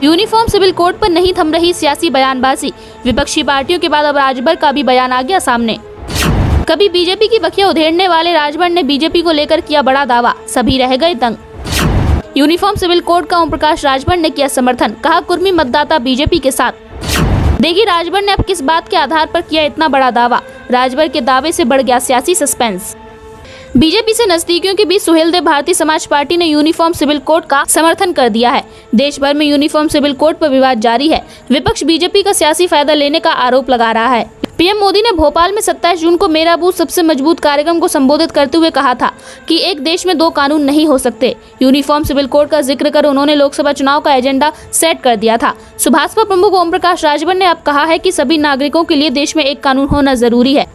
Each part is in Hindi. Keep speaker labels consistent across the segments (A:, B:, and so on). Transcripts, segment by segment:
A: यूनिफॉर्म सिविल कोड पर नहीं थम रही सियासी बयानबाजी। विपक्षी पार्टियों के बाद अब राजभर का भी बयान आ गया सामने। कभी बीजेपी की बखिया उधेड़ने वाले राजभर ने बीजेपी को लेकर किया बड़ा दावा, सभी रह गए दंग। यूनिफॉर्म सिविल कोड का ओम प्रकाश राजभर ने किया समर्थन, कहा कुर्मी मतदाता बीजेपी के साथ। देखिए राजभर ने अब किस बात के आधार पर किया इतना बड़ा दावा। राजभर के दावे से बढ़ गया सियासी सस्पेंस। बीजेपी से नजदीकियों के बीच सुहेलदेव भारतीय समाज पार्टी ने यूनिफॉर्म सिविल कोड का समर्थन कर दिया है। देश भर में यूनिफॉर्म सिविल कोड पर विवाद जारी है। विपक्ष बीजेपी का सियासी फायदा लेने का आरोप लगा रहा है। पीएम मोदी ने भोपाल में 27 जून को मेरा बूथ सबसे मजबूत कार्यक्रम को संबोधित करते हुए कहा था कि एक देश में 2 कानून नहीं हो सकते। यूनिफॉर्म सिविल कोड का जिक्र कर उन्होंने लोकसभा चुनाव का एजेंडा सेट कर दिया था। सुभाषपा प्रमुख ओम प्रकाश राजभर ने अब कहा है कि सभी नागरिकों के लिए देश में एक कानून होना जरूरी है।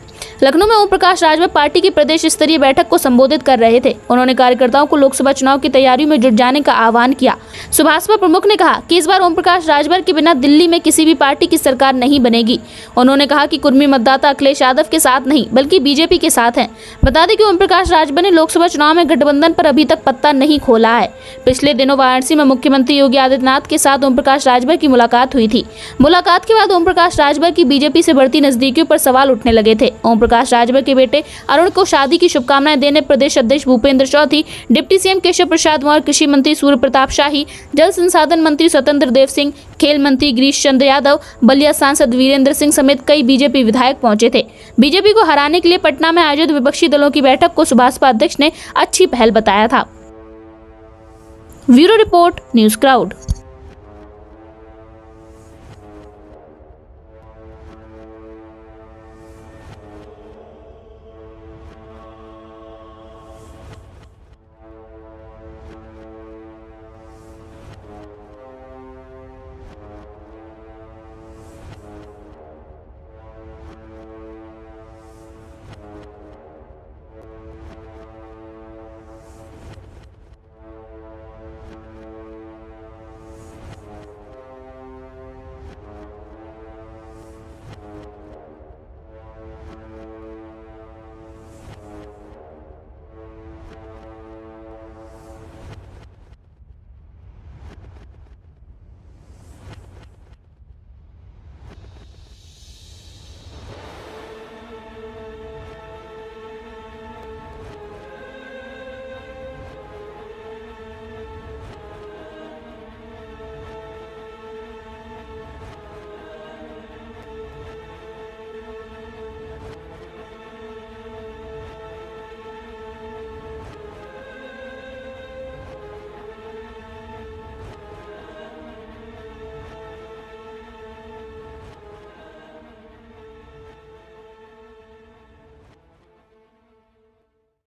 A: लखनऊ में ओम प्रकाश राजभर पार्टी की प्रदेश स्तरीय बैठक को संबोधित कर रहे थे। उन्होंने कार्यकर्ताओं को लोकसभा चुनाव की तैयारियों में जुट जाने का आह्वान किया। सुभाषपा प्रमुख ने कहा कि इस बार ओम प्रकाश राजभर के बिना दिल्ली में किसी भी पार्टी की सरकार नहीं बनेगी। उन्होंने कहा कि कुर्मी मतदाता अखिलेश यादव के साथ नहीं बल्कि बीजेपी के साथ हैं। बता दें कि ओम प्रकाश राजभर ने लोकसभा चुनाव में गठबंधन पर अभी तक पत्ता नहीं खोला है। पिछले दिनों वाराणसी में मुख्यमंत्री योगी आदित्यनाथ के साथ ओम प्रकाश राजभर की मुलाकात हुई थी। मुलाकात के बाद ओम प्रकाश राजभर की बीजेपी से बढ़ती नजदीकियों पर सवाल उठने लगे थे। ओम प्रकाश राजभर के बेटे अरुण को शादी की शुभकामनाएं देने प्रदेश अध्यक्ष भूपेंद्र चौधरी, डिप्टी सीएम केशव प्रसाद मौर्य, कृषि मंत्री सूर्य प्रताप शाही, जल संसाधन मंत्री स्वतंत्र देव सिंह, खेल मंत्री गिरीश चंद्र यादव, बलिया सांसद वीरेंद्र सिंह समेत कई बीजेपी विधायक पहुंचे थे। बीजेपी को हराने के लिए पटना में आयोजित विपक्षी दलों की बैठक को सुभाषपा अध्यक्ष ने अच्छी पहल बताया था। Bureau report, news crowd.